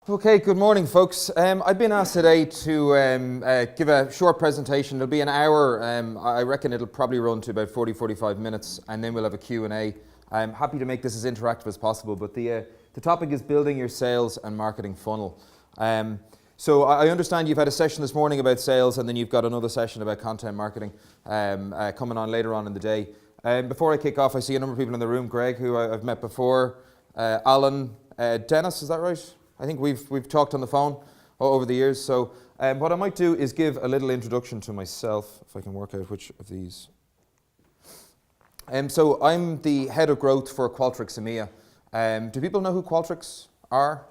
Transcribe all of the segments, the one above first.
Okay, good morning, folks. I've been asked today to give a short presentation. It'll be an hour. I reckon it'll probably run to about 45 minutes, and then we'll have a Q&A. I'm happy to make this as interactive as possible, but the topic is building your sales and marketing funnel. So I understand you've had a session this morning about sales, and then you've got another session about content marketing coming on later on in the day. Before I kick off, I see a number of people in the room. Greg, who I've met before, Alan, Dennis, is that right? I think we've talked on the phone over the years. So what I might do is give a little introduction to myself, if I can work out which of these. So I'm the head of growth for Qualtrics EMEA. Do people know who Qualtrics are?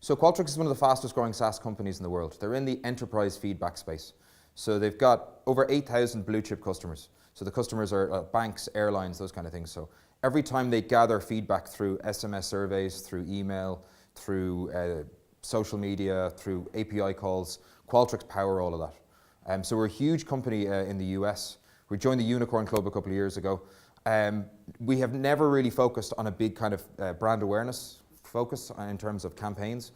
So Qualtrics is one of the fastest growing SaaS companies in the world. They're in the enterprise feedback space. So they've got over 8,000 blue chip customers. So the customers are banks, airlines, those kind of things. So every time they gather feedback through SMS surveys, through email, through social media, through API calls, Qualtrics power all of that. So we're a huge company in the US. We joined the Unicorn Club a couple of years ago. We have never really focused on a big kind of brand awareness focus in terms of campaigns.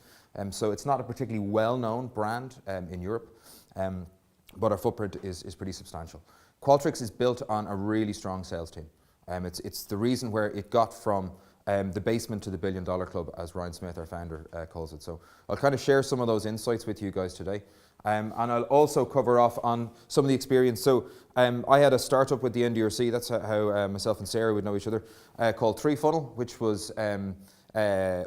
So it's not a particularly well-known brand in Europe, but our footprint is pretty substantial. Qualtrics is built on a really strong sales team. It's the reason where it got from the basement to the $1 billion club, as Ryan Smith, our founder, calls it. So I'll kind of share some of those insights with you guys today. And I'll also cover off on some of the experience. So I had a startup with the NDRC, that's how myself and Sarah would know each other, called 3Funnel, which was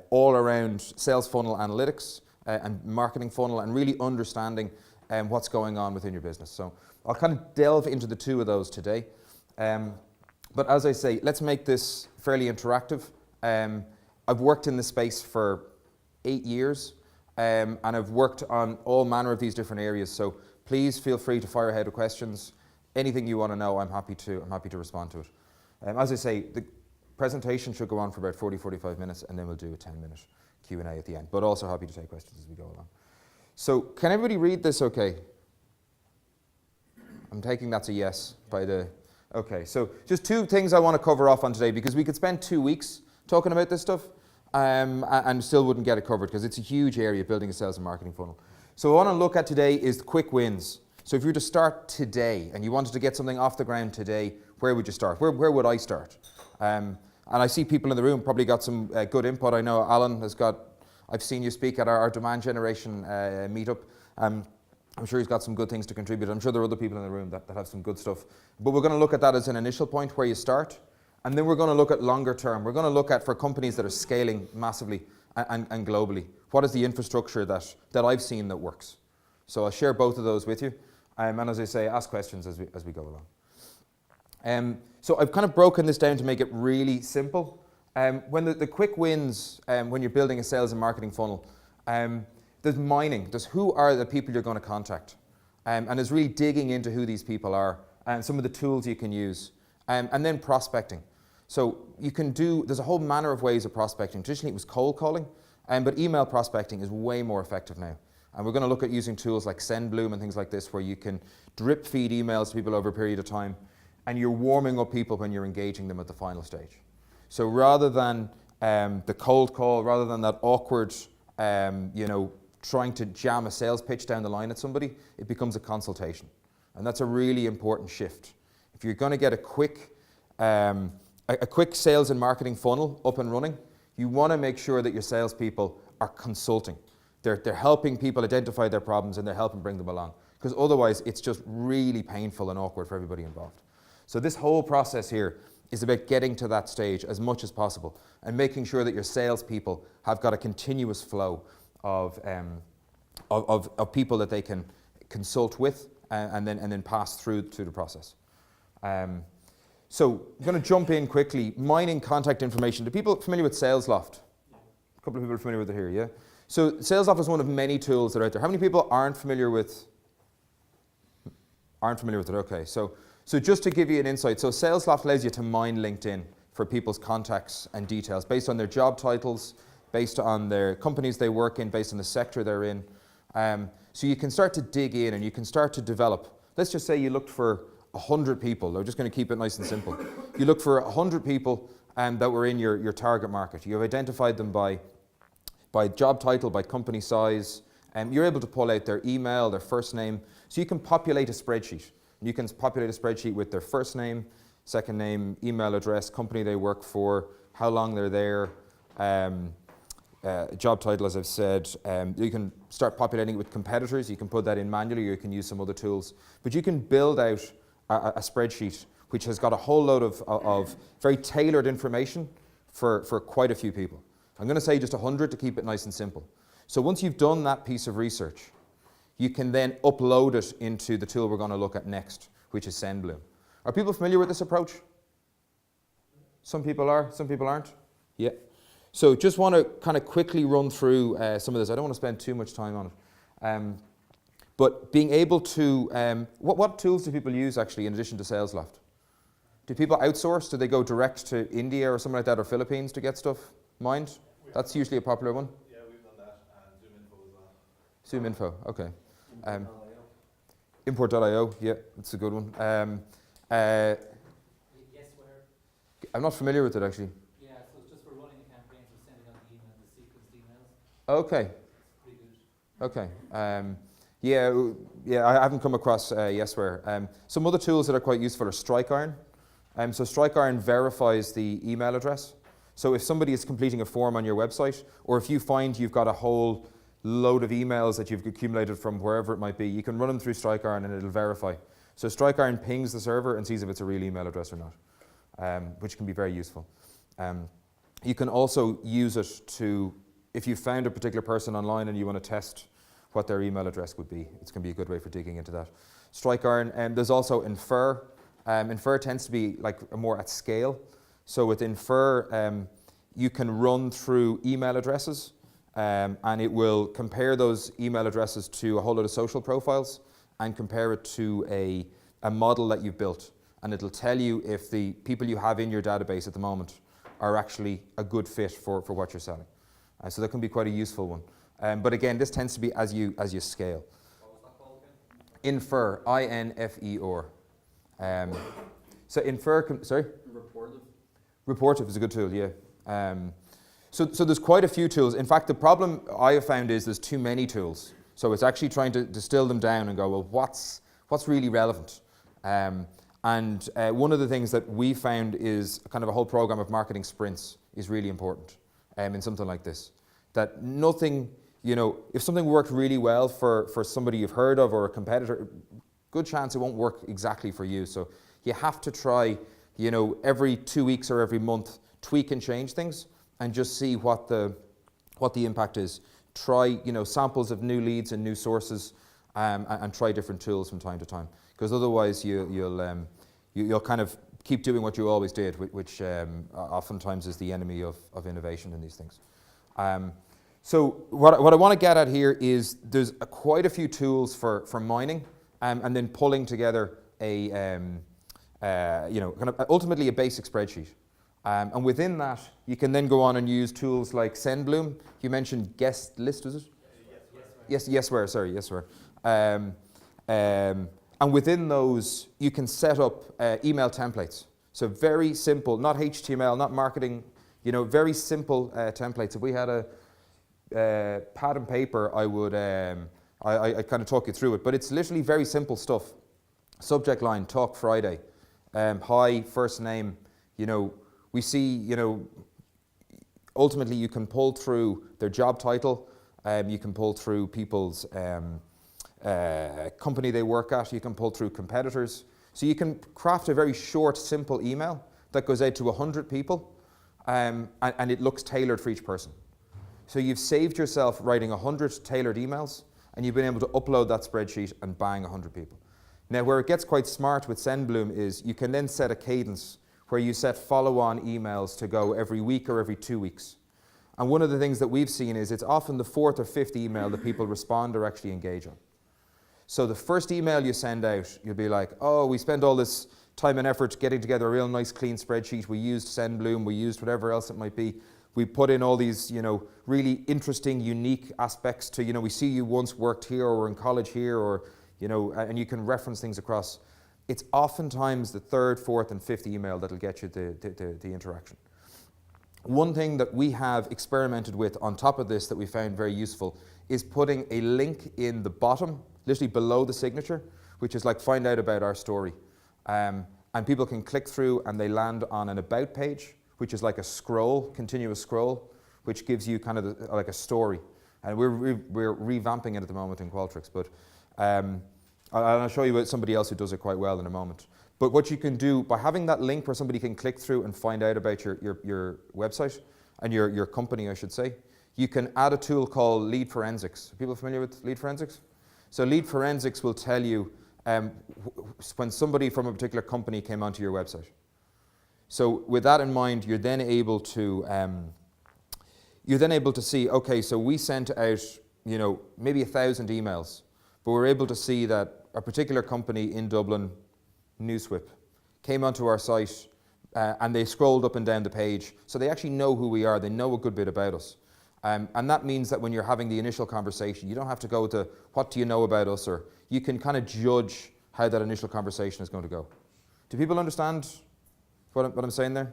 all around sales funnel analytics and marketing funnel and really understanding what's going on within your business. So I'll kind of delve into the two of those today. But as I say, let's make this fairly interactive. I've worked in this space for 8 years, and I've worked on all manner of these different areas. So please feel free to fire ahead with questions. Anything you want to know, I'm happy to respond to it. As I say, the presentation should go on for about 45 minutes, and then we'll do a 10-minute Q&A at the end. But also happy to take questions as we go along. So can everybody read this okay? I'm taking that's a yes by the... Okay, so just two things I want to cover off on today, because we could spend 2 weeks talking about this stuff and still wouldn't get it covered, because it's a huge area, building a sales and marketing funnel. So what I want to look at today is the quick wins. So if you were to start today and you wanted to get something off the ground today, where would you start? Where would I start? And I see people in the room probably got some good input. I know Alan has got, I've seen you speak at our demand generation meetup. I'm sure he's got some good things to contribute. I'm sure there are other people in the room that have some good stuff. But we're going to look at that as an initial point where you start. And then we're going to look at longer term. We're going to look at, for companies that are scaling massively and globally, what is the infrastructure that I've seen that works? So I'll share both of those with you. And as I say, ask questions as we go along. So I've kind of broken this down to make it really simple. When the quick wins, when you're building a sales and marketing funnel, there's mining. There's who are the people you're going to contact. And there's really digging into who these people are and some of the tools you can use. And then prospecting. So you can there's a whole manner of ways of prospecting. Traditionally it was cold calling, but email prospecting is way more effective now. And we're going to look at using tools like SendBloom and things like this, where you can drip feed emails to people over a period of time, and you're warming up people when you're engaging them at the final stage. So rather than the cold call, rather than that awkward, trying to jam a sales pitch down the line at somebody, it becomes a consultation. And that's a really important shift. If you're going to get a quick sales and marketing funnel up and running, you want to make sure that your salespeople are consulting. They're helping people identify their problems, and they're helping bring them along. Because otherwise, it's just really painful and awkward for everybody involved. So this whole process here is about getting to that stage as much as possible and making sure that your salespeople have got a continuous flow of people that they can consult with and then pass through the process. So I'm going to jump in quickly. Mining contact information. Are people familiar with SalesLoft? A couple of people are familiar with it here, yeah? So SalesLoft is one of many tools that are out there. How many people aren't familiar with it? Okay, so just to give you an insight, so SalesLoft allows you to mine LinkedIn for people's contacts and details based on their job titles, based on their companies they work in, based on the sector they're in. So you can start to dig in and you can start to develop. Let's just say you looked for 100 people. We're just going to keep it nice and simple. You look for 100 people that were in your target market. You've identified them by by job title, by company size. You're able to pull out their email, their first name. So you can populate a spreadsheet. You can populate a spreadsheet with their first name, second name, email address, company they work for, how long they're there, job title, as I've said. You can start populating it with competitors. You can put that in manually, or you can use some other tools. But you can build out a spreadsheet which has got a whole load of very tailored information for quite a few people. I'm going to say just 100 to keep it nice and simple. So once you've done that piece of research, you can then upload it into the tool we're going to look at next, which is SendBloom. Are people familiar with this approach? Some people are, some people aren't. Yeah. So just want to kind of quickly run through some of this. I don't want to spend too much time on it. But being able to, what tools do people use actually in addition to SalesLoft? Do people outsource? Do they go direct to India or something like that, or Philippines to get stuff mined? That's usually a popular one. Yeah, we've done that, and ZoomInfo as well. ZoomInfo, okay. Import.io, yeah, that's a good one. Yesware. I'm not familiar with it actually. Yeah, so it's just for running a campaign, for sending out the email, the sequenced emails. Okay. It's pretty good. Okay. Yeah, I haven't come across Yesware. Some other tools that are quite useful are StrikeIron. So StrikeIron verifies the email address. So if somebody is completing a form on your website, or if you find you've got a whole load of emails that you've accumulated from wherever it might be, you can run them through StrikeIron and it'll verify. So StrikeIron pings the server and sees if it's a real email address or not, which can be very useful. You can also use it to, if you found a particular person online and you want to test what their email address would be, it's going to be a good way for digging into that. StrikeIron, there's also Infer. Infer tends to be like more at scale. So with Infer, you can run through email addresses and it will compare those email addresses to a whole lot of social profiles and compare it to a model that you've built. And it'll tell you if the people you have in your database at the moment are actually a good fit for what you're selling. So that can be quite a useful one. But again, this tends to be as you scale. What was that called again? Infer, I-N-F-E-R. So Infer, sorry? Reportive is a good tool, yeah. So there's quite a few tools. In fact, the problem I have found is there's too many tools. So it's actually trying to distill them down and go, well, what's really relevant? And one of the things that we found is kind of a whole program of marketing sprints is really important in something like this. That nothing, if something worked really well for somebody you've heard of or a competitor, good chance it won't work exactly for you. So you have to try, every 2 weeks or every month, tweak and change things and just see what the impact is. Try, samples of new leads and new sources and try different tools from time to time. Because otherwise you'll kind of keep doing what you always did, which oftentimes is the enemy of innovation in these things. So what I want to get at here is there's quite a few tools for mining and then pulling together a kind of ultimately a basic spreadsheet. And within that, you can then go on and use tools like SendBloom. You mentioned Guest List, was it? Yes, Yesware, sorry, Yesware. And within those, you can set up email templates. So very simple, not HTML, not marketing, very simple templates. If we had a pad and paper, I would I kind of talk you through it. But it's literally very simple stuff. Subject line, Talk Friday. Hi, first name, we see, ultimately you can pull through their job title, you can pull through people's company they work at, you can pull through competitors. So you can craft a very short, simple email that goes out to 100 people and it looks tailored for each person. So you've saved yourself writing 100 tailored emails and you've been able to upload that spreadsheet and bang 100 people. Now where it gets quite smart with SendBloom is you can then set a cadence where you set follow-on emails to go every week or every 2 weeks. And one of the things that we've seen is it's often the 4th or 5th email that people respond or actually engage on. So the first email you send out, you'll be like, oh, we spent all this time and effort getting together a real nice clean spreadsheet. We used SendBloom, we used whatever else it might be. We put in all these, really interesting, unique aspects to, we see you once worked here or were in college here or, and you can reference things across. It's oftentimes the 3rd, 4th, and 5th email that'll get you the interaction. One thing that we have experimented with on top of this that we found very useful is putting a link in the bottom, literally below the signature, which is like find out about our story. And people can click through and they land on an about page, which is like a scroll, continuous scroll, which gives you kind of like a story. And we're revamping it at the moment in Qualtrics, but I'll show you somebody else who does it quite well in a moment. But what you can do by having that link where somebody can click through and find out about your website and your company, I should say, you can add a tool called Lead Forensics. Are people familiar with Lead Forensics? So Lead Forensics will tell you when somebody from a particular company came onto your website. So with that in mind, you're then able to see, okay, so we sent out, maybe 1,000 emails, but we're able to see that a particular company in Dublin, NewsWhip, came onto our site and they scrolled up and down the page. So they actually know who we are. They know a good bit about us. And that means that when you're having the initial conversation, you don't have to go to, what do you know about us? Or you can kind of judge how that initial conversation is going to go. Do people understand what I'm saying there?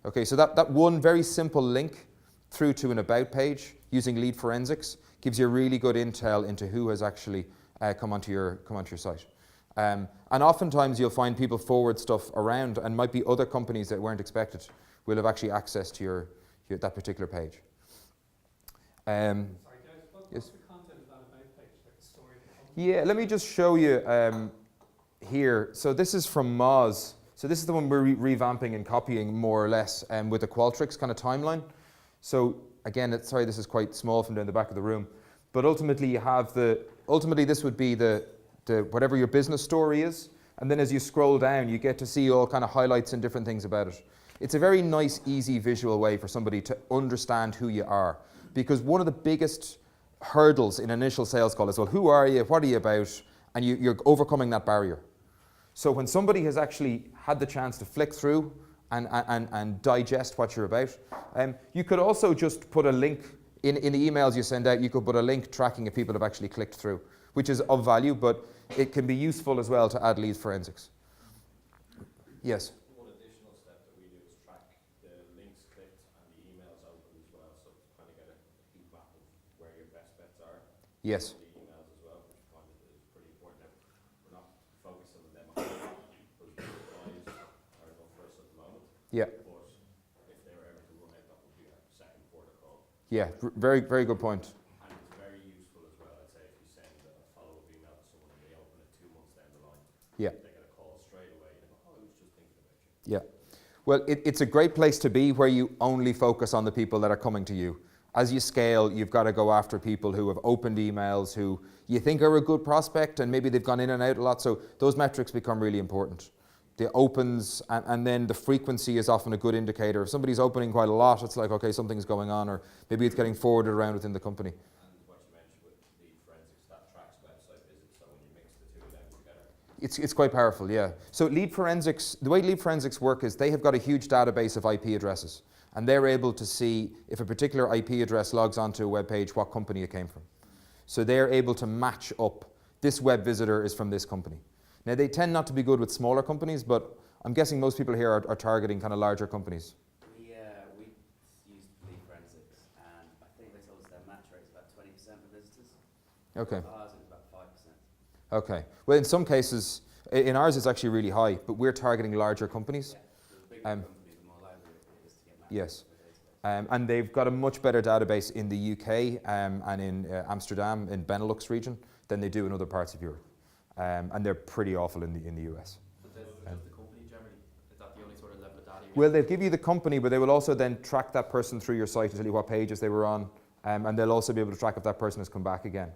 Okay, so that one very simple link through to an about page using Lead Forensics gives you really good intel into who has actually come onto your site. And oftentimes you'll find people forward stuff around, and might be other companies that weren't expected will have actually access to that particular page. Sorry, guys, what's Yes. the content of that about page, like the story of the company? Yeah, let me just show you here. So this is from Moz. So this is the one we're revamping and copying more or less with the Qualtrics kind of timeline. So again, sorry, this is quite small from down the back of the room, but ultimately you have ultimately this would be the whatever your business story is, and then as you scroll down, you get to see all kind of highlights and different things about it. It's a very nice, easy visual way for somebody to understand who you are, because one of the biggest hurdles in initial sales call is, well, who are you, what are you about, and you're overcoming that barrier. So when somebody has actually had the chance to flick through and digest what you're about, you could also just put a link in the emails you send out. You could put a link tracking if people have actually clicked through, which is of value, but it can be useful as well to add lead forensics. Yes? One additional step that we do is track the links clicked and the emails open as well, so to kind of get a heat map of where your best bets are. Yes. The emails as well, which I find is pretty important. We're not focusing on them because the guys are enough for us at the moment. Yeah. But if they were ever to run out, that would be a second port of call. Yeah, very, very good point. And it's very useful as well, I'd say, if you send a follow-up email to someone and they open it 2 months down the line. Yeah. They get a call straight away and they go, oh, I was just thinking about you. Yeah. Well, it's a great place to be where you only focus on the people that are coming to you. As you scale, you've got to go after people who have opened emails, who you think are a good prospect, and maybe they've gone in and out a lot. So those metrics become really important. The opens and then the frequency is often a good indicator. If somebody's opening quite a lot, it's like, okay, something's going on, or maybe it's getting forwarded around within the company. And what you mentioned with lead forensics, that tracks website visits, so when you mix the two of them together. It's quite powerful, yeah. So lead forensics, the way lead forensics work is they have got a huge database of IP addresses, and they're able to see if a particular IP address logs onto a web page, what company it came from. So they're able to match up, this web visitor is from this company. Now they tend not to be good with smaller companies, but I'm guessing most people here are targeting kind of larger companies. We used lead forensics, and I think they told us their match rate is about 20% for visitors. Okay. Ours is about 5%. Okay. Well, in some cases, in ours it's actually really high, but we're targeting larger companies. Yeah, the bigger company, the more likely it is to get matched. Yes. with the database. And they've got a much better database in the UK and in Amsterdam, in Benelux region, than they do in other parts of Europe. And they're pretty awful in the US. But does the company generally, is that the only sort of level of data you Well, they'll give you the company, but they will also then track that person through your site to tell you what pages they were on, and they'll also be able to track if that person has come back again.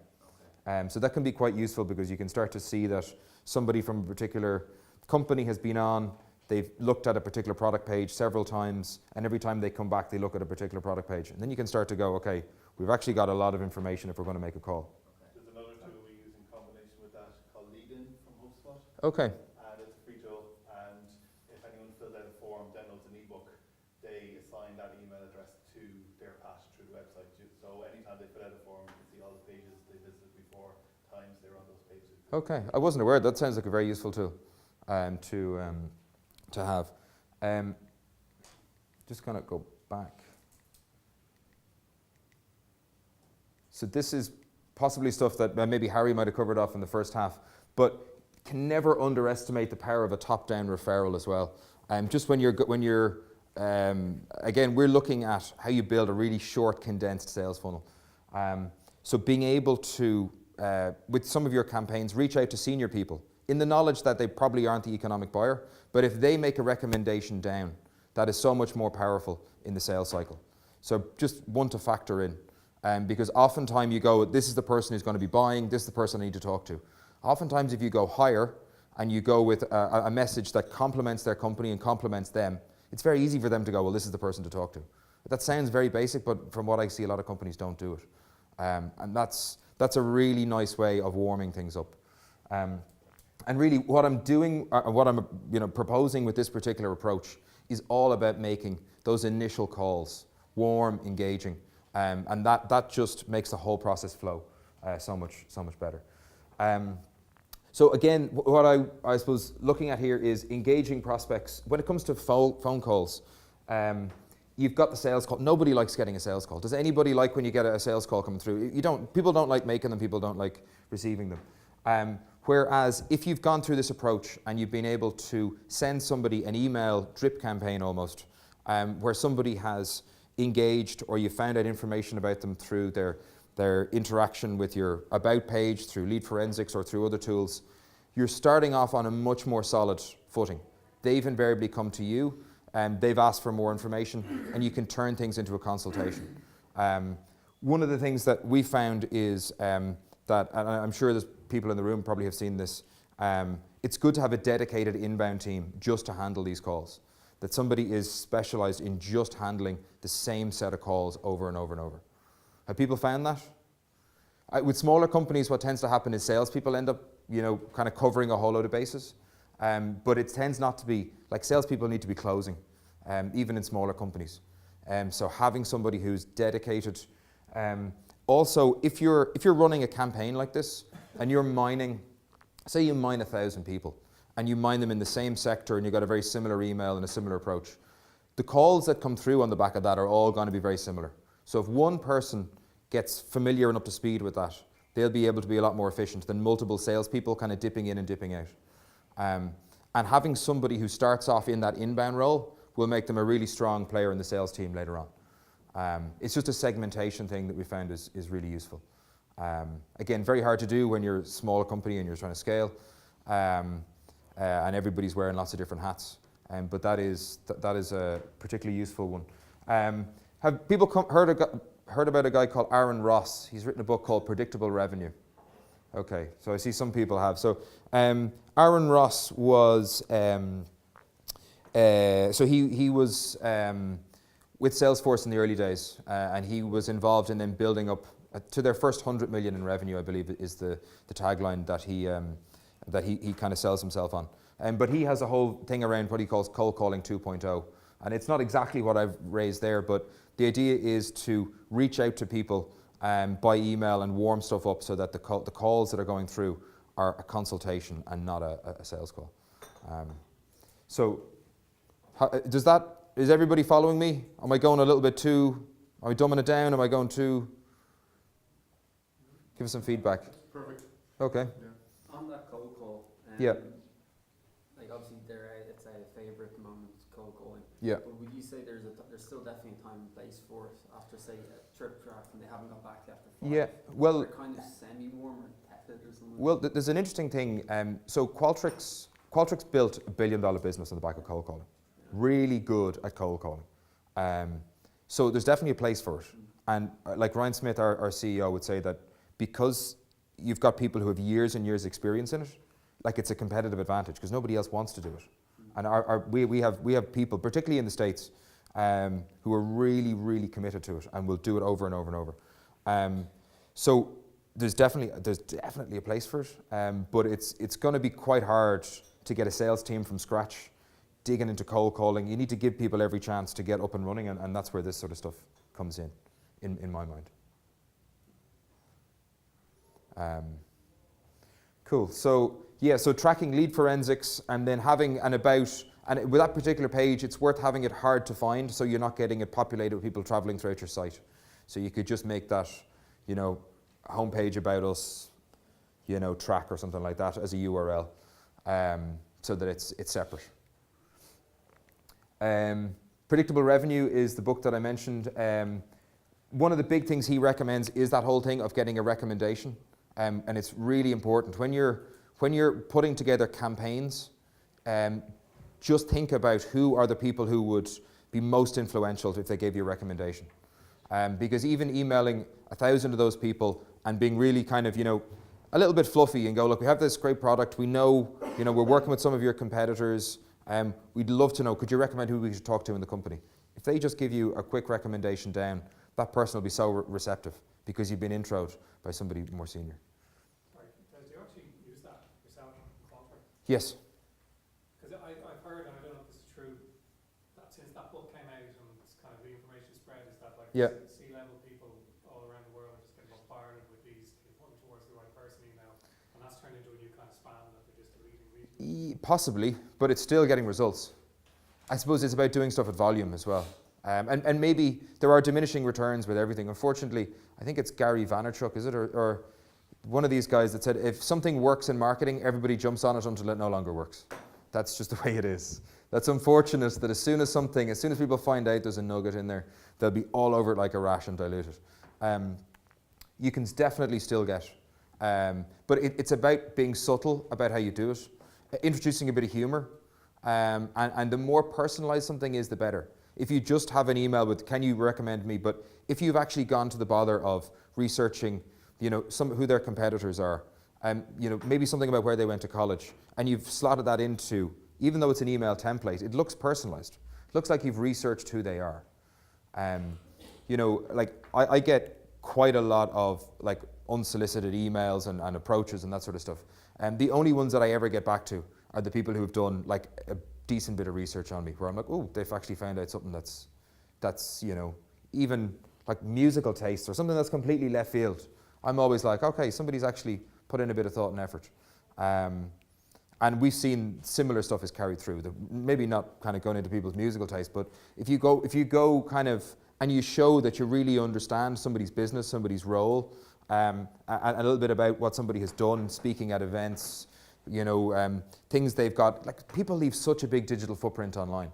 So that can be quite useful because you can start to see that somebody from a particular company has been on, they've looked at a particular product page several times, and every time they come back, they look at a particular product page. And then you can start to go, okay, we've actually got a lot of information if we're going to make a call. There's another tool we use in combination with that called Lead-In from HubSpot. Okay. And it's a free tool, and if anyone fills out a form, downloads an ebook, they assign that email address to their path through the website. So anytime they fill out a form, you can see all the pages they visited before, times they were on those pages. Okay, I wasn't aware. That sounds like a very useful tool to have. Just kind of go back. So this is possibly stuff that maybe Harry might have covered off in the first half, but can never underestimate the power of a top-down referral as well. Just when you're again, we're looking at how you build a really short, condensed sales funnel. So being able to, with some of your campaigns, reach out to senior people in the knowledge that they probably aren't the economic buyer, but if they make a recommendation down, that is so much more powerful in the sales cycle. So just one to factor in. Because oftentimes you go, this is the person who's going to be buying, this is the person I need to talk to. Oftentimes if you go higher and you go with a message that complements their company and complements them, it's very easy for them to go, well, this is the person to talk to. That sounds very basic, but from what I see, a lot of companies don't do it. And that's a really nice way of warming things up. And really what I'm doing, what I'm proposing with this particular approach is all about making those initial calls warm, engaging, and that just makes the whole process flow so much better. So again, what I suppose looking at here is engaging prospects. When it comes to phone calls, you've got the sales call. Nobody likes getting a sales call. Does anybody like when you get a sales call coming through? You don't. People don't like making them. People don't like receiving them. Whereas if you've gone through this approach and you've been able to send somebody an email drip campaign almost, where somebody has engaged or you found out information about them through their interaction with your about page, through lead forensics or through other tools, you're starting off on a much more solid footing. They've invariably come to you and they've asked for more information and you can turn things into a consultation. One of the things that we found is that, and I'm sure there's people in the room probably have seen this, it's good to have a dedicated inbound team just to handle these calls. That somebody is specialized in just handling the same set of calls over and over and over. Have people found that? With smaller companies, what tends to happen is salespeople end up, kind of covering a whole load of bases. But it tends not to be, like salespeople need to be closing, even in smaller companies. So having somebody who's dedicated. Also, if you're running a campaign like this and you're mining, say you mine 1,000 people, and you mine them in the same sector and you've got a very similar email and a similar approach, the calls that come through on the back of that are all going to be very similar. So if one person gets familiar and up to speed with that, they'll be able to be a lot more efficient than multiple salespeople kind of dipping in and dipping out. And having somebody who starts off in that inbound role will make them a really strong player in the sales team later on. It's just a segmentation thing that we found is really useful. Again, very hard to do when you're a smaller company and you're trying to scale. And everybody's wearing lots of different hats, but that is a particularly useful one. Have people heard about a guy called Aaron Ross? He's written a book called Predictable Revenue. Okay, so I see some people have. So Aaron Ross was he was with Salesforce in the early days, and he was involved in them building up to their first 100 million in revenue, I believe is the tagline that he kind of sells himself on. But he has a whole thing around what he calls cold calling 2.0. And it's not exactly what I've raised there, but the idea is to reach out to people by email and warm stuff up so that the calls that are going through are a consultation and not a sales call. Is everybody following me? Am I going a little bit too, am I dumbing it down? Am I going too? Give us some feedback. Perfect. Okay. Yeah. On that cold call, Yeah. like obviously it's a favourite at the moment, cold calling. Yeah. But would you say there's still definitely a time and place for it after, say, a trip track and they haven't got back after 5? Yeah, well, they're kind of semi-warm or tepid or something? Well, there's an interesting thing. So Qualtrics built $1 billion business on the back of cold calling. Really good at cold calling. So there's definitely a place for it. And like Ryan Smith, our CEO, would say that because you've got people who have years and years experience in it, like it's a competitive advantage because nobody else wants to do it. And we have people, particularly in the States, who are really, really committed to it and will do it over and over and over. So there's definitely a place for it, but it's going to be quite hard to get a sales team from scratch, digging into cold calling. You need to give people every chance to get up and running, and that's where this sort of stuff comes in my mind. Cool. So yeah, so tracking lead forensics and then having an about, and with that particular page, it's worth having it hard to find so you're not getting it populated with people traveling throughout your site. So you could just make that, homepage about us, track or something like that as a URL, so that it's separate. Predictable Revenue is the book that I mentioned. One of the big things he recommends is that whole thing of getting a recommendation, and it's really important when you're putting together campaigns. Just think about who are the people who would be most influential if they gave you a recommendation. Because even emailing 1,000 of those people and being really kind of, a little bit fluffy and go, look, we have this great product, we know, we're working with some of your competitors, we'd love to know, could you recommend who we should talk to in the company? If they just give you a quick recommendation down, that person will be so receptive because you've been introed by somebody more senior. Right. Do you actually use that yourself in Qualtrics? Yes. Because I've heard, and I don't know if this is true, that since that book came out and it's kind of the information spread is that like Yeah. C-level people all around the world are just getting bombarded with these pointing towards the right person email, and that's turned into a new kind of spam that they're just deleting. Possibly, but it's still getting results. I suppose it's about doing stuff at volume as well. And maybe there are diminishing returns with everything. Unfortunately, I think it's Gary Vaynerchuk, is it? Or one of these guys that said, if something works in marketing, everybody jumps on it until it no longer works. That's just the way it is. That's unfortunate that as soon as people find out there's a nugget in there, they'll be all over it like a rash and dilute it. You can definitely still get, but it's about being subtle about how you do it, introducing a bit of humor, and the more personalized something is, the better. If you just have an email with, can you recommend me? But if you've actually gone to the bother of researching, who their competitors are, maybe something about where they went to college, and you've slotted that into, even though it's an email template, it looks personalized. It looks like you've researched who they are. I get quite a lot of like unsolicited emails and approaches and that sort of stuff. And the only ones that I ever get back to are the people who've done like a decent bit of research on me, where I'm like, oh, they've actually found out something that's even like musical taste or something that's completely left field. I'm always like, okay, somebody's actually put in a bit of thought and effort. And we've seen similar stuff is carried through. Maybe not kind of going into people's musical taste, but if you go kind of, and you show that you really understand somebody's business, somebody's role, and a little bit about what somebody has done, speaking at events, things they've got. Like, people leave such a big digital footprint online.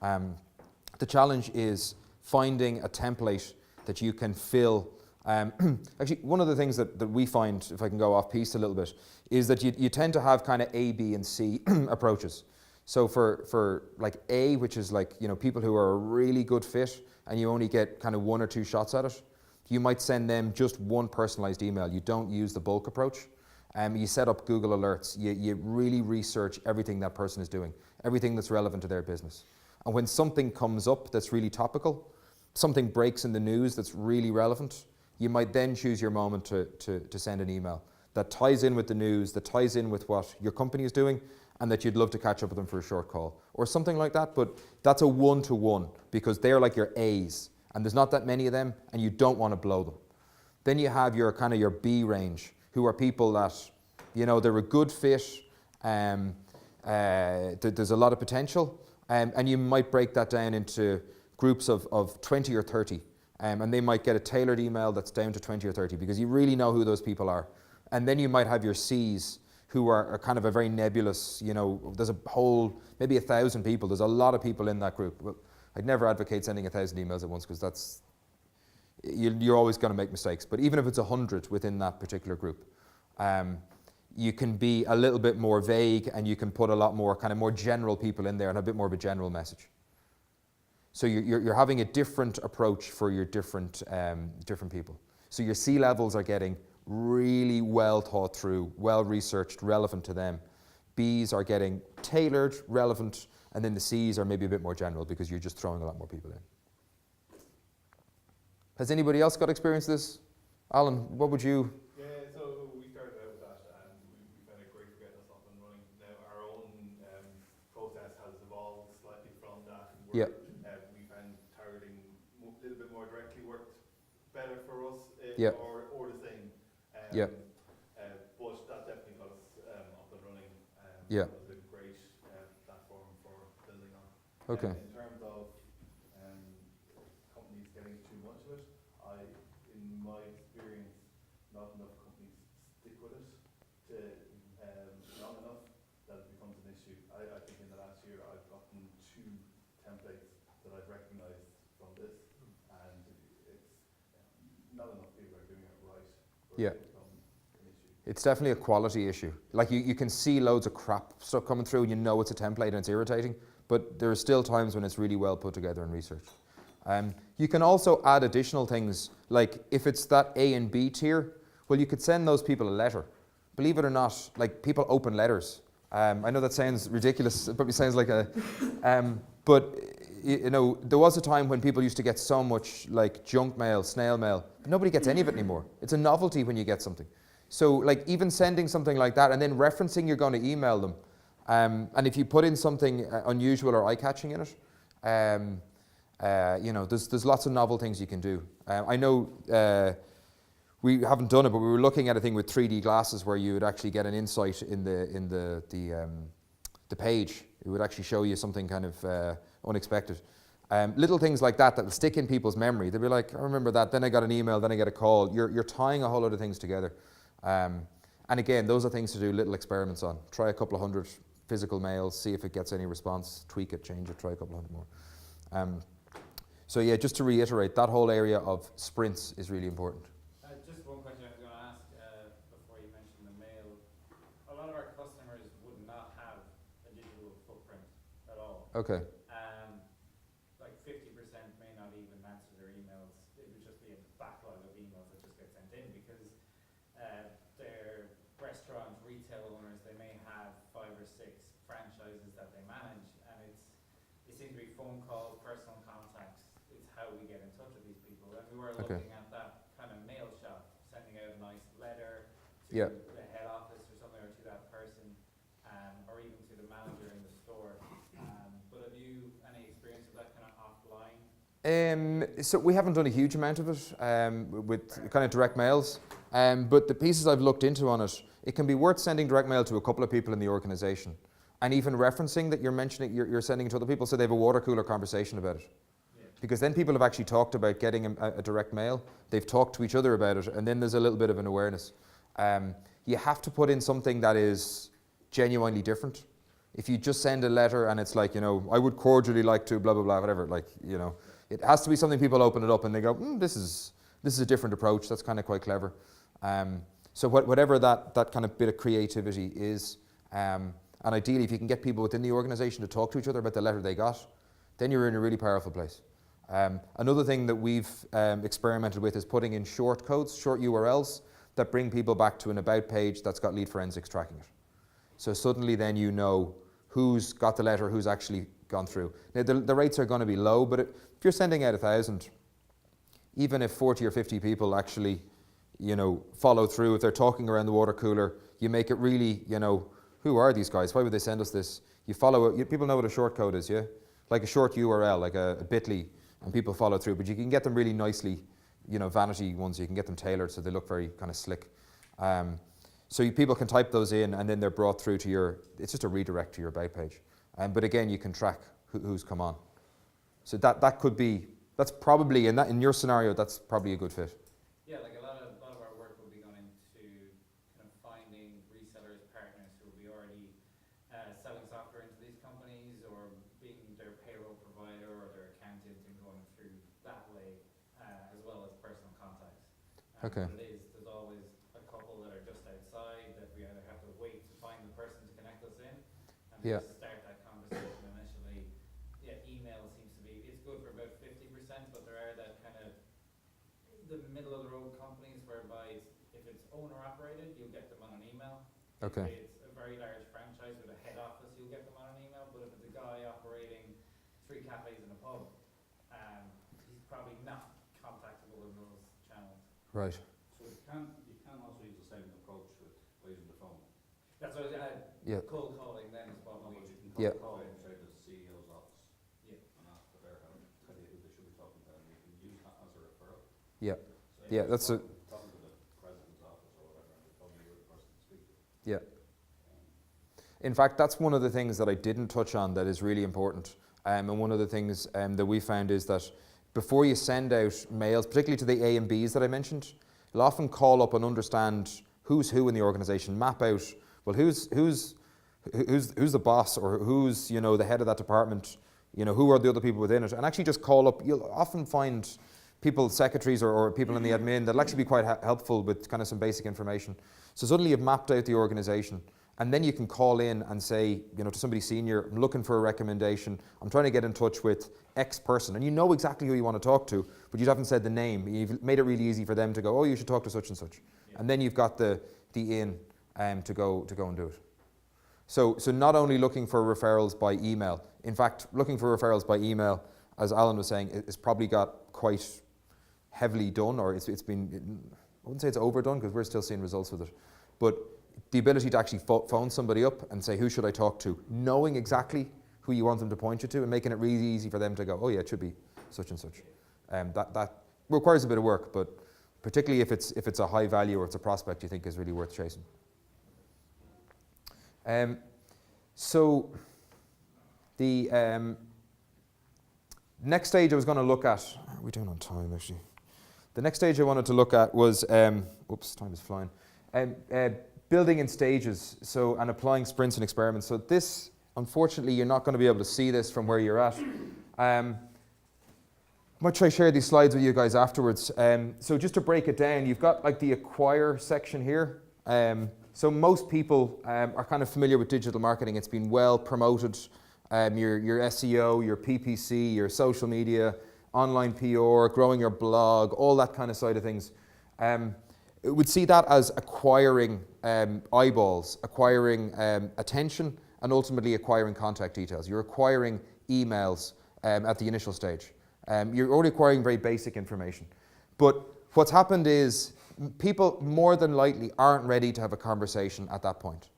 The challenge is finding a template that you can fill. Actually, one of the things that we find, if I can go off piece a little bit, is that you tend to have kind of A, B, and C approaches. So for like A, which is like, people who are a really good fit and you only get kind of 1 or 2 shots at it, you might send them just one personalized email. You don't use the bulk approach. You set up Google Alerts. You really research everything that person is doing, everything that's relevant to their business. And when something comes up that's really topical, something breaks in the news that's really relevant, you might then choose your moment to send an email that ties in with the news, that ties in with what your company is doing, and that you'd love to catch up with them for a short call or something like that. But that's a one-to-one, because they're like your A's, and there's not that many of them, and you don't want to blow them. Then you have your kind of your B range, who are people that, they're a good fit, there's a lot of potential, and you might break that down into groups of 20 or 30, and they might get a tailored email that's down to 20 or 30 because you really know who those people are. And then you might have your C's, who are kind of a very nebulous, there's a whole, maybe 1,000 people, there's a lot of people in that group. Well, I'd never advocate sending 1,000 emails at once, because you're always going to make mistakes. But even if it's 100 within that particular group, you can be a little bit more vague, and you can put a lot more kind of more general people in there and a bit more of a general message. So you're having a different approach for your different people. So your C levels are getting really well thought through, well researched, relevant to them. Bs are getting tailored, relevant, and then the Cs are maybe a bit more general because you're just throwing a lot more people in. Has anybody else got experience with this? Alan, what would you? Yeah, so we started out with that, and we found it great for getting us up and running. Now our own process has evolved slightly from that. Yeah. We found targeting a little bit more directly worked better for us, Yeah. or the same. Yeah. But that definitely got us up and running. Yeah. It was a great platform for building on. Okay. In terms of companies getting too much of it, in in my experience, not enough companies stick with it to long enough that it becomes an issue. I think in the last year I've gotten 2 templates that I've recognised from this, and it's not enough people are doing it right. But Yeah. it become an issue. It's definitely a quality issue. Like you can see loads of crap stuff coming through and you know it's a template and it's irritating, but there are still times when it's really well put together and researched. You can also add additional things, like if it's that A and B tier, well, you could send those people a letter. Believe it or not, like people open letters. I know that sounds ridiculous, it probably sounds like a, but you know, there was a time when people used to get so much like junk mail, snail mail. Nobody gets any of it anymore. It's a novelty when you get something. So like even sending something like that and then referencing you're going to email them. And if you put in something unusual or eye-catching in it, you know, there's lots of novel things you can do. I know we haven't done it, but we were looking at a thing with 3D glasses where you would actually get an insight in the page. It would actually show you something kind of unexpected. Little things like that will stick in people's memory. They'll be like, I remember that, then I got an email, then I get a call. You're tying a whole lot of things together. And again, those are things to do little experiments on. Try a couple of 100 physical mails, see if it gets any response, tweak it, change it, try a couple of 100 more. So yeah, just to reiterate, that whole area of sprints is really important. Just one question I was going to ask before you mentioned the mail. A lot of our customers would not have a digital footprint at all. Okay. Like 50% may not even answer their emails. It would just be a backlog of emails that just get sent in because they're restaurant, retail owners, they may have 5 or 6 franchises that they manage, and it seems to be phone calls, personal contacts. It's how we get in touch with these people. And we were looking at that kind of mail shop, sending out a nice letter to the head office or something, or to that person, or even to the manager in the store. But have you any experience with that kind of offline? So we haven't done a huge amount of it with kind of direct mails, but the pieces I've looked into on it, it can be worth sending direct mail to a couple of people in the organisation, and even referencing that you're mentioning, you're sending it to other people, so they have a water cooler conversation about it. Yeah. Because then people have actually talked about getting a direct mail, they've talked to each other about it, and then there's a little bit of an awareness. You have to put in something that is genuinely different. If you just send a letter and it's like, you know, I would cordially like to blah, blah, blah, whatever, like, you know, it has to be something people open it up and they go, this is a different approach, that's kind of quite clever. So whatever that kind of bit of creativity is, and ideally if you can get people within the organisation to talk to each other about the letter they got, then you're in a really powerful place. Another thing that we've experimented with is putting in short codes, short URLs that bring people back to an about page that's got lead forensics tracking it. So suddenly then you know who's got the letter, who's actually gone through. Now the rates are going to be low, but if you're sending out 1,000, even if 40 or 50 people actually, you know, follow through, if they're talking around the water cooler, you make it really, you know, who are these guys? Why would they send us this? You follow it. People know what a short code is, yeah? Like a short URL, like a bit.ly, and people follow through. But you can get them really nicely, you know, vanity ones. You can get them tailored so they look very kind of slick. So people can type those in and then they're brought through to your, it's just a redirect to your about page. But again, you can track who's come on. So that could be, that's probably, in your scenario, that's probably a good fit. Yeah, like a lot of our work will be going into kind of finding resellers, partners who will be already selling software into these companies or being their payroll provider or their accountant and going through that way, as well as personal contacts. Okay. But there's always a couple that are just outside that we either have to wait to find the person to connect us in and just start that conversation initially. Yeah, email seems to be, it's good for about 50%, but there are that kind of the middle of the road companies whereby if it's owner operated, you'll get them on an email. Okay. If it's a very large franchise with a head office, you'll get them on an email. But if it's a guy operating 3 cafes and a pub, he's probably not contactable in those channels. Right. So you can also use the same approach with using the phone. That's what Yeah. cold calling then is what we. But you can Yeah. call and say to the CEO's office Yeah. and ask for their help, tell you who they should be talking to, and you can use that as a referral. Yeah. So Yeah, that's a, talking to the president's office or whatever, and they tell you you're the person to speak to. yeah. In fact, that's one of the things that I didn't touch on that is really important. And one of the things that we found is that before you send out mails, particularly to the A and Bs that I mentioned, you'll often call up and understand who's who in the organization, map out, well, who's the boss, or who's, you know, the head of that department, you know, who are the other people within it, and actually just call up. You'll often find people, secretaries or people in the admin, that'll actually be quite helpful with kind of some basic information. So suddenly you've mapped out the organization, and then you can call in and say, you know, to somebody senior, I'm looking for a recommendation, I'm trying to get in touch with X person, and you know exactly who you want to talk to, but you haven't said the name. You've made it really easy for them to go, oh, you should talk to such and such. Yeah. And then you've got the in to go and do it. So not only looking for referrals by email, in fact, looking for referrals by email, as Alan was saying, it's probably got quite heavily done, or it's been, I wouldn't say it's overdone, because we're still seeing results with it, but the ability to actually phone somebody up and say, who should I talk to, knowing exactly who you want them to point you to, and making it really easy for them to go, oh yeah, it should be such and such. That requires a bit of work, but particularly if it's a high value or it's a prospect you think is really worth chasing. So the next stage I was going to look at, are we doing on time actually? The next stage I wanted to look at was, oops, time is flying, building in stages, so, and applying sprints and experiments. So this, unfortunately, you're not going to be able to see this from where you're at. I might try to share these slides with you guys afterwards. So just to break it down, you've got like the acquire section here. So most people are kind of familiar with digital marketing. It's been well promoted. Your SEO, your PPC, your social media, online PR, growing your blog, all that kind of side of things. It would see that as acquiring eyeballs, acquiring attention, and ultimately acquiring contact details. You're acquiring emails at the initial stage. You're already acquiring very basic information. But what's happened is people more than likely aren't ready to have a conversation at that point.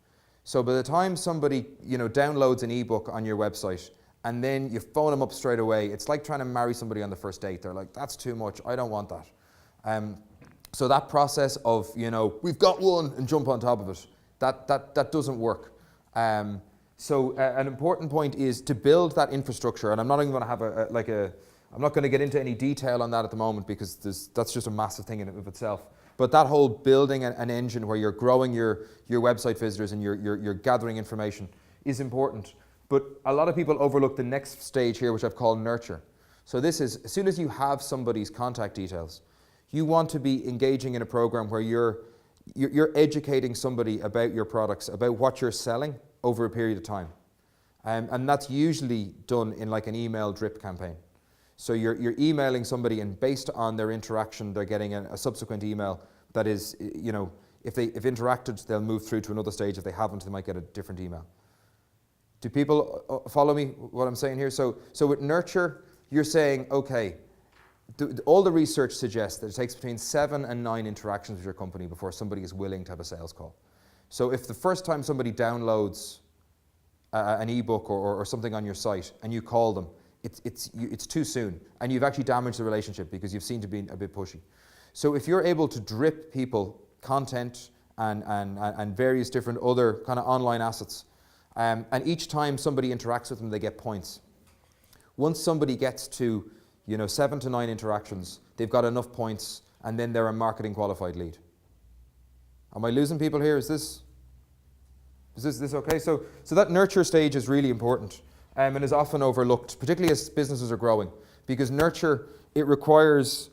So by the time somebody, you know, downloads an ebook on your website and then you phone them up straight away, it's like trying to marry somebody on the first date. They're like, that's too much, I don't want that. So that process of, you know, we've got one and jump on top of it, that doesn't work. So an important point is to build that infrastructure, and I'm not even going to have I'm not going to get into any detail on that at the moment because that's just a massive thing in and of itself. But that whole building an engine where you're growing your website visitors and you're gathering information is important. But a lot of people overlook the next stage here, which I've called nurture. So this is, as soon as you have somebody's contact details, you want to be engaging in a program where you're educating somebody about your products, about what you're selling over a period of time. And that's usually done in like an email drip campaign. So you're emailing somebody, and based on their interaction, they're getting a subsequent email that is, you know, if interacted, they'll move through to another stage. If they haven't, they might get a different email. Do people follow me, what I'm saying here? So with nurture, you're saying, okay, all the research suggests that it takes between 7 and 9 interactions with your company before somebody is willing to have a sales call. So if the first time somebody downloads an ebook or something on your site and you call them, it's too soon, and you've actually damaged the relationship because you've seemed to be a bit pushy. So if you're able to drip people content and various different other kind of online assets, and each time somebody interacts with them, they get points. Once somebody gets to, you know, 7 to 9 interactions, they've got enough points, and then they're a marketing qualified lead. Am I losing people here? Is this okay? So that nurture stage is really important. And is often overlooked, particularly as businesses are growing, because nurture, it requires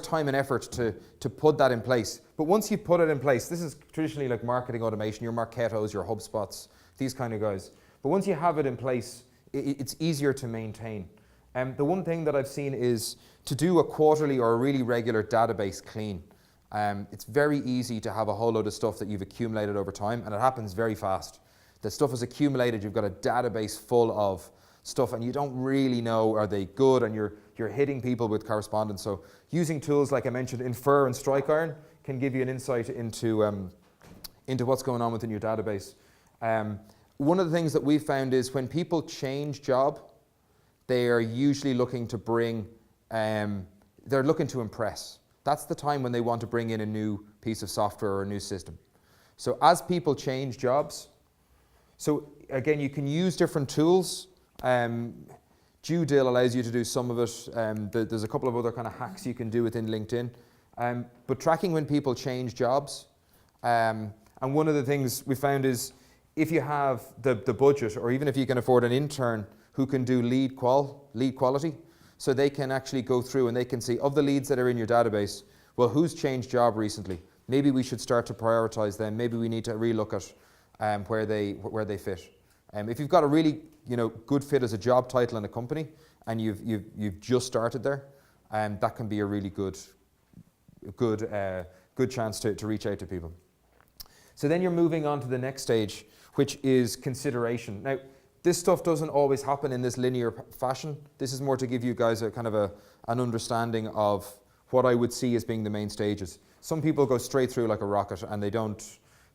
time and effort to put that in place. But once you've put it in place, this is traditionally like marketing automation, your Marketos, your HubSpots, these kind of guys. But once you have it in place, it's easier to maintain. The one thing that I've seen is to do a quarterly or a really regular database clean. It's very easy to have a whole load of stuff that you've accumulated over time, and it happens very fast. The stuff is accumulated, you've got a database full of stuff, and you don't really know, are they good, and you're hitting people with correspondence. So using tools like I mentioned, Infer and StrikeIron, can give you an insight into what's going on within your database. One of the things that we've found is when people change job, they are usually looking to bring, they're looking to impress. That's the time when they want to bring in a new piece of software or a new system. So as people change jobs, so again, you can use different tools Due Dill allows you to do some of it. There's a couple of other kind of hacks you can do within LinkedIn. But tracking when people change jobs. And one of the things we found is if you have the budget, or even if you can afford an intern who can do lead quality, so they can actually go through and they can see of the leads that are in your database, well, who's changed job recently? Maybe we should start to prioritize them. Maybe we need to relook at where they fit. If you've got a really good fit as a job title in a company and you've just started there, that can be a really good chance to reach out to people. So then you're moving on to the next stage, which is consideration. Now, this stuff doesn't always happen in this linear fashion. This is more to give you guys a kind of an understanding of what I would see as being the main stages. Some people go straight through like a rocket, and they don't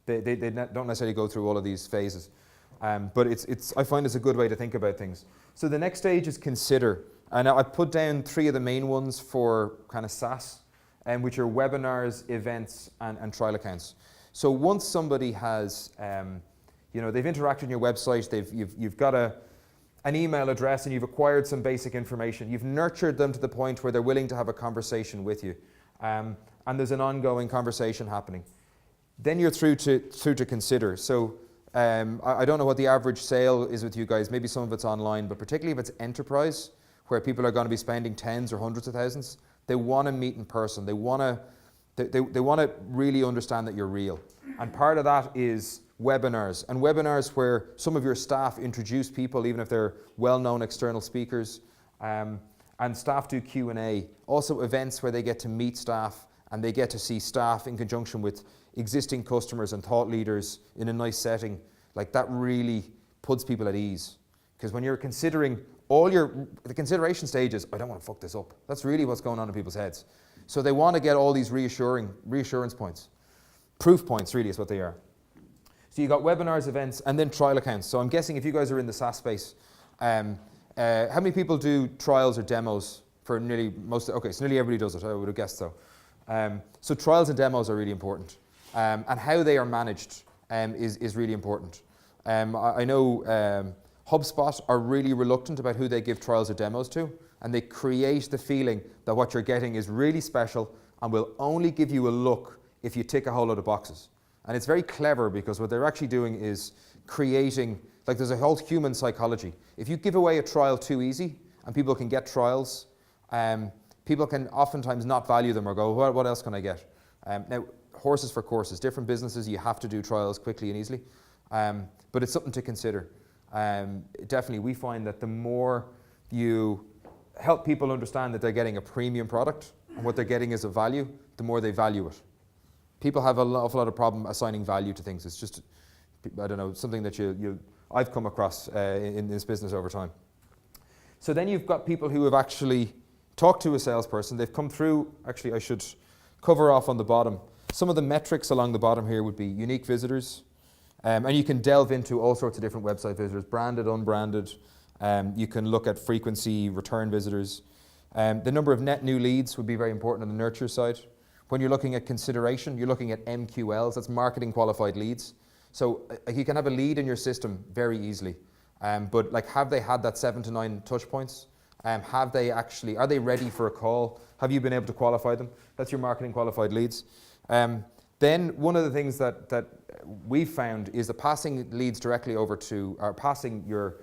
necessarily go through all of these phases. But I find it's a good way to think about things. So the next stage is consider. And I put down 3 of the main ones for kind of SaaS, which are webinars, events, and trial accounts. So once somebody has, they've interacted on your website, you've got an email address and you've acquired some basic information, you've nurtured them to the point where they're willing to have a conversation with you, and there's an ongoing conversation happening. Then you're through to consider. So I don't know what the average sale is with you guys, maybe some of it's online, but particularly if it's enterprise, where people are going to be spending tens or hundreds of thousands, they want to meet in person. They want to really understand that you're real. And part of that is webinars. And webinars where some of your staff introduce people, even if they're well-known external speakers. And staff do Q&A. Also events where they get to meet staff and they get to see staff in conjunction with existing customers and thought leaders in a nice setting. Like that really puts people at ease. Because when you're considering the consideration stages, I don't want to fuck this up. That's really what's going on in people's heads. So they want to get all these reassurance points. Proof points really is what they are. So you got webinars, events, and then trial accounts. So I'm guessing if you guys are in the SaaS space, how many people do trials or demos for nearly most? Okay, so nearly everybody does it. I would have guessed so. So trials and demos are really important, and how they are managed is really important. I know HubSpot are really reluctant about who they give trials or demos to, and they create the feeling that what you're getting is really special and will only give you a look if you tick a whole lot of boxes. And it's very clever because what they're actually doing is creating, like there's a whole human psychology. If you give away a trial too easy and people can get trials, people can oftentimes not value them or go, what else can I get? Now, horses for courses, different businesses, you have to do trials quickly and easily, but it's something to consider. Definitely, we find that the more you help people understand that they're getting a premium product and what they're getting is a value, the more they value it. People have an awful lot of problem assigning value to things. It's just, I don't know, something that I've come across in this business over time. So then you've got people who have actually talked to a salesperson. They've come through, actually I should cover off on the bottom. Some of the metrics along the bottom here would be unique visitors. And you can delve into all sorts of different website visitors, branded, unbranded. You can look at frequency, return visitors. The number of net new leads would be very important on the nurture side. When you're looking at consideration, you're looking at MQLs, that's marketing qualified leads. So you can have a lead in your system very easily. But like, have they had that 7 to 9 touch points? Are they ready for a call? Have you been able to qualify them? That's your marketing qualified leads. Then one of the things that we've found is that passing leads directly over to, or passing your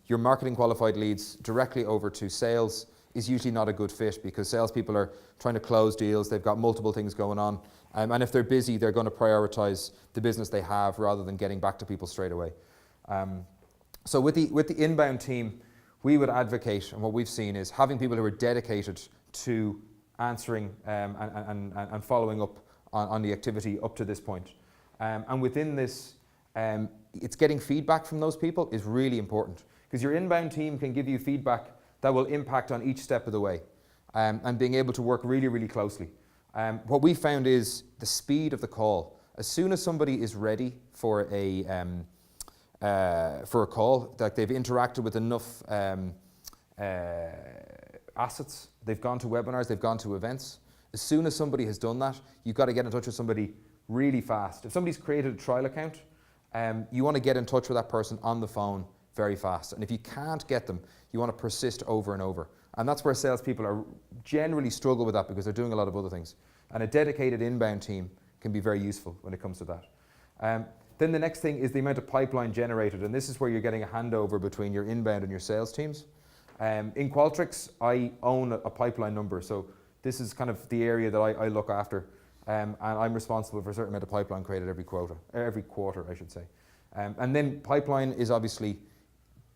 marketing qualified leads directly over to sales is usually not a good fit, because salespeople are trying to close deals, they've got multiple things going on, and if they're busy, they're going to prioritize the business they have rather than getting back to people straight away. So with the inbound team, we would advocate, and what we've seen is having people who are dedicated to answering and following up on the activity up to this point. And within this, it's getting feedback from those people is really important, because your inbound team can give you feedback that will impact on each step of the way, and being able to work really, really closely. What we found is the speed of the call. As soon as somebody is ready for a call, that they've interacted with enough assets, they've gone to webinars, they've gone to events. As soon as somebody has done that, you've got to get in touch with somebody really fast. If somebody's created a trial account, you want to get in touch with that person on the phone very fast. And if you can't get them, you want to persist over and over. And that's where salespeople are generally struggle with that because they're doing a lot of other things. And a dedicated inbound team can be very useful when it comes to that. Then the next thing is the amount of pipeline generated. And this is where you're getting a handover between your inbound and your sales teams. In Qualtrics, I own a pipeline number. So this is kind of the area that I look after. And I'm responsible for a certain amount of pipeline created every quarter, I should say. And then pipeline is obviously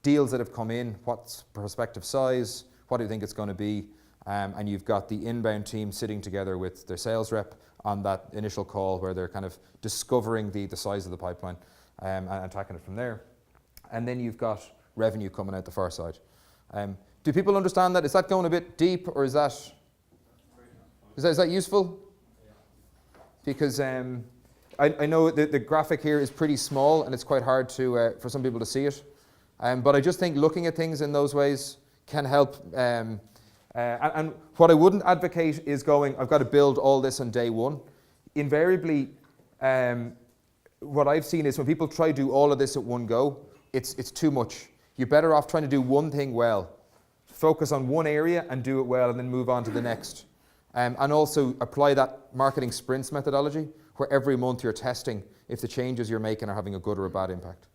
deals that have come in, what's prospective size, what do you think it's going to be, and you've got the inbound team sitting together with their sales rep on that initial call where they're kind of discovering the size of the pipeline and attacking it from there. And then you've got revenue coming out the far side. Do people understand that? Is that going a bit deep, or is that useful? Because I know the graphic here is pretty small and it's quite hard to for some people to see it. But I just think looking at things in those ways can help. And what I wouldn't advocate is going, I've got to build all this on day one. Invariably, what I've seen is when people try to do all of this at one go, it's too much. You're better off trying to do one thing well. Focus on one area and do it well and then move on to the next. And also apply that marketing sprints methodology where every month you're testing if the changes you're making are having a good or a bad impact.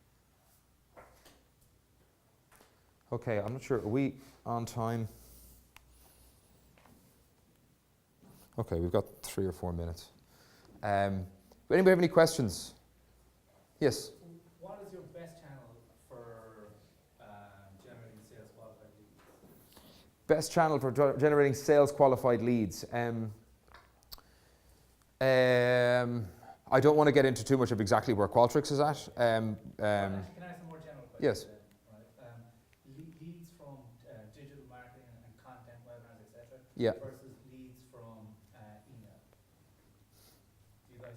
Okay, I'm not sure, are we on time? Okay, we've got 3 or 4 minutes. Anybody have any questions? Yes? What is your best channel for generating sales qualified leads? Best channel for generating sales qualified leads. I don't want to get into too much of exactly where Qualtrics is at. Can I ask a more general question? Yes. Leads from digital marketing and content, webinars, etc. Yeah. Versus leads from email.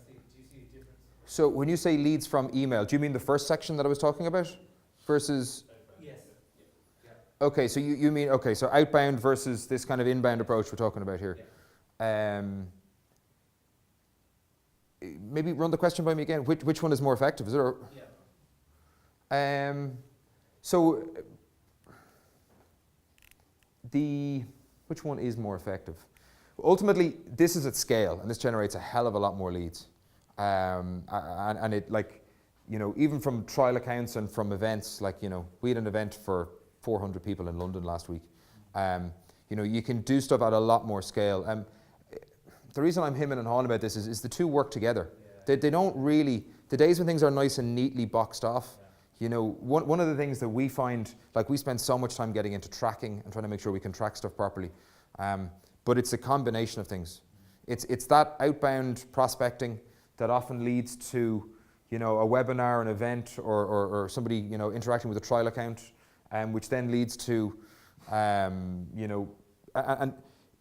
Do you see a difference? So when you say leads from email, do you mean the first section that I was talking about? Versus? Yes. Okay, so you mean, okay, so outbound versus this kind of inbound approach we're talking about here. Yeah. Maybe run the question by me again. Which one is more effective? Is it? Or, Yeah. So which one is more effective? Ultimately, this is at scale, and this generates a hell of a lot more leads. And it, like, you know, even from trial accounts and from events, like, you know, we had an event for 400 people in London last week. You know, you can do stuff at a lot more scale. The reason I'm hemming and hawing about this is the two work together. Yeah. They don't really, the days when things are nice and neatly boxed off, you know, one of the things that we find, like we spend so much time getting into tracking and trying to make sure we can track stuff properly. But it's a combination of things. It's that outbound prospecting that often leads to, you know, a webinar, an event, or somebody, you know, interacting with a trial account, which then leads to, you know, and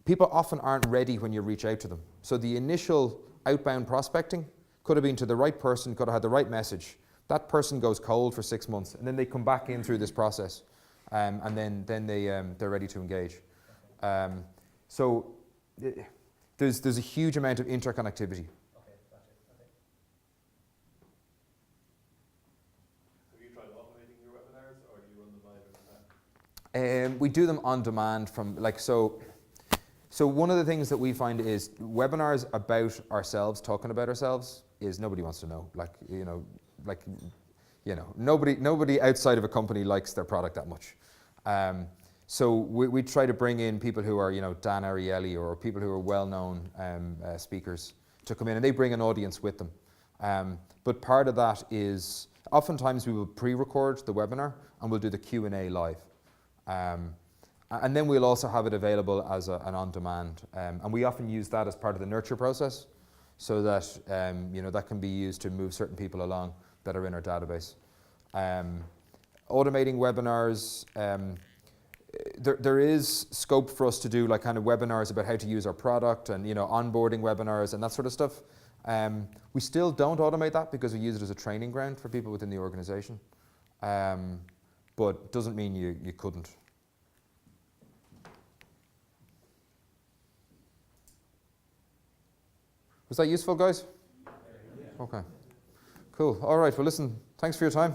people often aren't ready when you reach out to them. So the initial outbound prospecting could have been to the right person, could have had the right message. That person goes cold for 6 months, and then they come back in through this process, and then they're ready to engage. So there's a huge amount of interconnectivity. Okay, gotcha. Okay. Have you tried automating your webinars, or do you run them live every time? We do them on demand from, like, so one of the things that we find is webinars about ourselves, talking about ourselves, is nobody wants to know. Nobody outside of a company likes their product that much. So we try to bring in people who are, you know, Dan Ariely or people who are well-known speakers to come in, and they bring an audience with them. But part of that is, oftentimes we will pre-record the webinar and we'll do the Q&A live. And then we'll also have it available as an on-demand. And we often use that as part of the nurture process, so that you know, that can be used to move certain people along that are in our database. Automating webinars, there is scope for us to do like kind of webinars about how to use our product and, you know, onboarding webinars and that sort of stuff. We still don't automate that because we use it as a training ground for people within the organization. But doesn't mean you couldn't. Was that useful, guys? Okay. Cool. All right. Well, listen, thanks for your time.